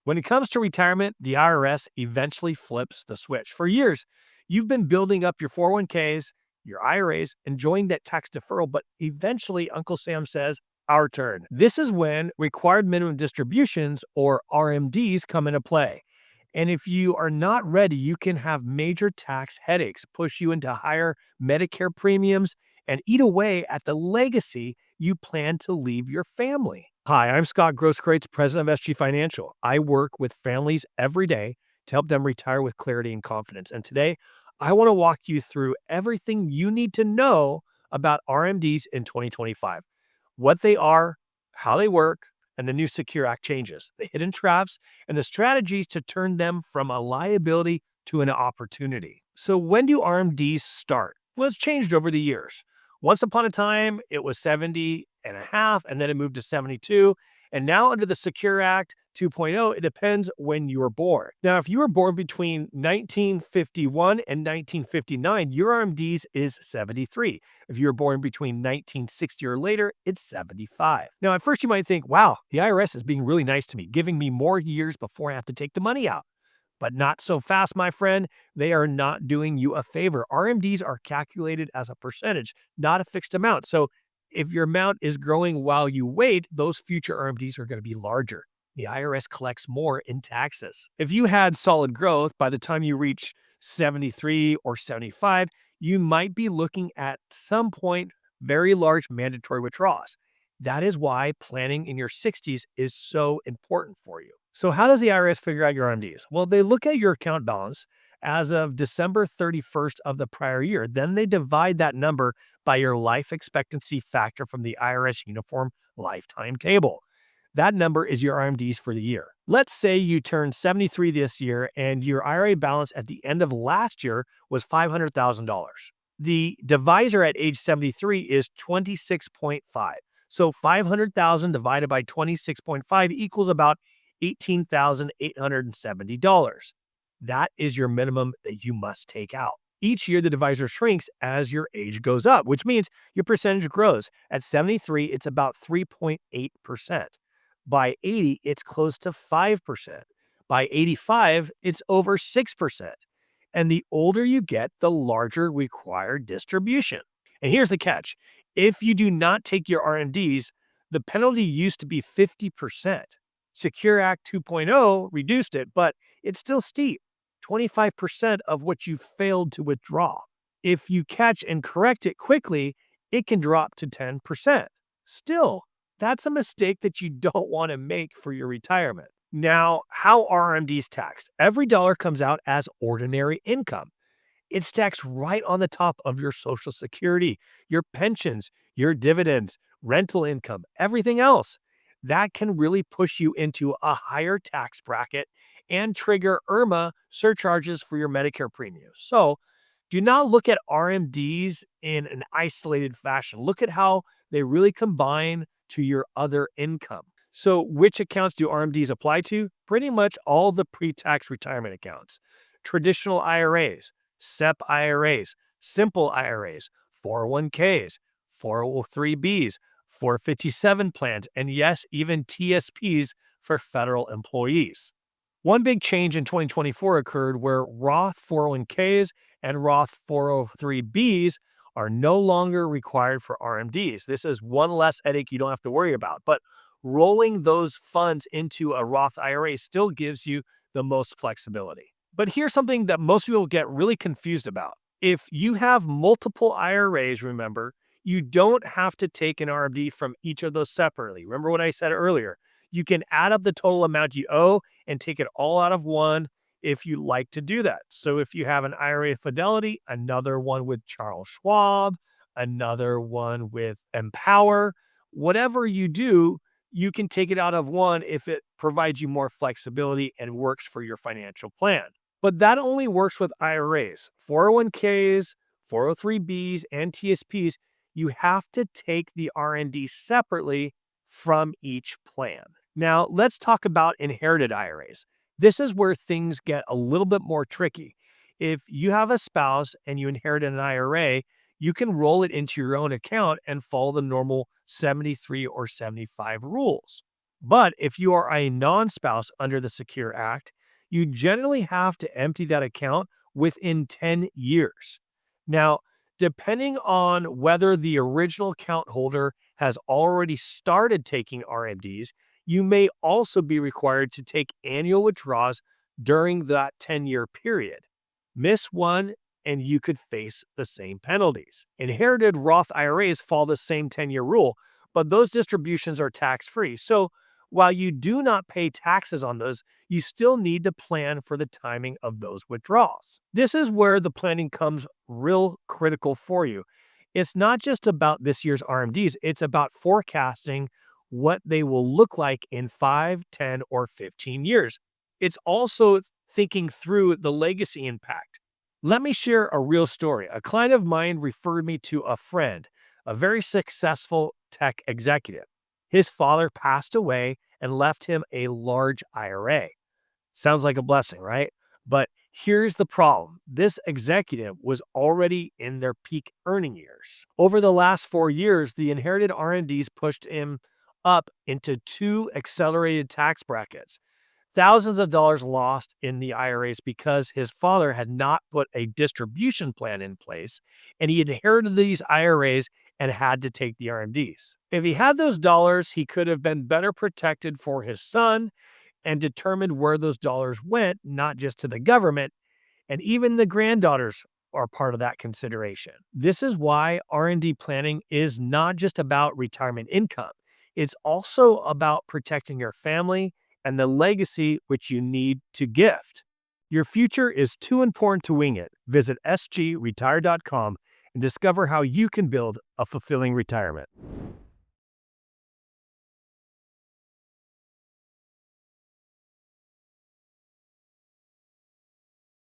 When it comes to retirement, the IRS eventually flips the switch. For years, you've been building up your 401ks, your IRAs, enjoying that tax deferral, but eventually Uncle Sam says, our turn. This is when required minimum distributions, or RMDs, come into play. And if you are not ready, you can have major tax headaches, push you into higher Medicare premiums, and eat away at the legacy you plan to leave your family. Hi, I'm Scott Grosskreutz, president of SG Financial. I work with families every day to help them retire with clarity and confidence. And today, I want to walk you through everything you need to know about RMDs in 2025, what they are, how they work, and the new Secure Act changes, the hidden traps, and the strategies to turn them from a liability to an opportunity. So when do RMDs start? Well, it's changed over the years. Once upon a time, it was 70 and a half, and then it moved to 72. And now under the Secure Act 2.0, it depends when you were born. Now, if you were born between 1951 and 1959, your RMDs is 73. If you were born between 1960 or later, it's 75. Now, at first you might think, wow, the IRS is being really nice to me, giving me more years before I have to take the money out. But not so fast, my friend. They are not doing you a favor. RMDs are calculated as a percentage, not a fixed amount. So if your amount is growing while you wait, those future RMDs are going to be larger. The IRS collects more in taxes. If you had solid growth by the time you reach 73 or 75, you might be looking at some point very large mandatory withdrawals. That is why planning in your 60s is so important for you. So how does the IRS figure out your RMDs? Well, they look at your account balance as of December 31st of the prior year. Then they divide that number by your life expectancy factor from the IRS Uniform Lifetime Table. That number is your RMDs for the year. Let's say you turned 73 this year and your IRA balance at the end of last year was $500,000. The divisor at age 73 is 26.5. So 500,000 divided by 26.5 equals about $18,870. That is your minimum that you must take out. Each year, the divisor shrinks as your age goes up, which means your percentage grows. At 73, it's about 3.8%. By 80, it's close to 5%. By 85, it's over 6%. And the older you get, the larger required distribution. And here's the catch. If you do not take your RMDs, the penalty used to be 50%. Secure Act 2.0 reduced it, but it's still steep, 25% of what you failed to withdraw. If you catch and correct it quickly, it can drop to 10%. Still, that's a mistake that you don't want to make for your retirement. Now, how are RMDs taxed? Every dollar comes out as ordinary income. It's taxed right on the top of your Social Security, your pensions, your dividends, rental income, everything else. That can really push you into a higher tax bracket and trigger IRMAA surcharges for your Medicare premiums. So do not look at RMDs in an isolated fashion. Look at how they really combine to your other income. So which accounts do RMDs apply to? Pretty much all the pre-tax retirement accounts, traditional IRAs, SEP IRAs, simple IRAs, 401ks, 403bs, 457 plans, and yes, even TSPs for federal employees. One big change in 2024 occurred where Roth 401ks and Roth 403bs are no longer required for RMDs. This is one less headache you don't have to worry about. But rolling those funds into a Roth IRA still gives you the most flexibility. But here's something that most people get really confused about. If you have multiple IRAs, remember, you don't have to take an RMD from each of those separately. Remember what I said earlier? You can add up the total amount you owe and take it all out of one if you like to do that. So if you have an IRA with Fidelity, another one with Charles Schwab, another one with Empower, whatever you do, you can take it out of one if it provides you more flexibility and works for your financial plan. But that only works with IRAs, 401ks, 403bs, and TSPs. You have to take the R&D separately from each plan. Now, let's talk about inherited IRAs. This is where things get a little bit more tricky. If you have a spouse and you inherit an IRA, you can roll it into your own account and follow the normal 73 or 75 rules. But if you are a non-spouse under the Secure Act, you generally have to empty that account within 10 years. Now, depending on whether the original account holder has already started taking RMDs, you may also be required to take annual withdrawals during that 10-year period. Miss one, and you could face the same penalties. Inherited Roth IRAs follow the same 10-year rule, but those distributions are tax-free. So while you do not pay taxes on those, you still need to plan for the timing of those withdrawals. This is where the planning comes real critical for you. It's not just about this year's RMDs, it's about forecasting what they will look like in 5, 10, or 15 years. It's also thinking through the legacy impact. Let me share a real story. A client of mine referred me to a friend, a very successful tech executive. His father passed away and left him a large IRA. Sounds like a blessing, right? But here's the problem. This executive was already in their peak earning years. Over the last 4 years, the inherited RMDs pushed him up into 2 accelerated tax brackets. Thousands of dollars lost in the IRAs because his father had not put a distribution plan in place, and he inherited these IRAs and had to take the RMDs. If he had those dollars, he could have been better protected for his son and determined where those dollars went, not just to the government, and even the granddaughters are part of that consideration. This is why R&D planning is not just about retirement income. It's also about protecting your family and the legacy which you need to gift. Your future is too important to wing it. Visit sgretire.com and discover how you can build a fulfilling retirement.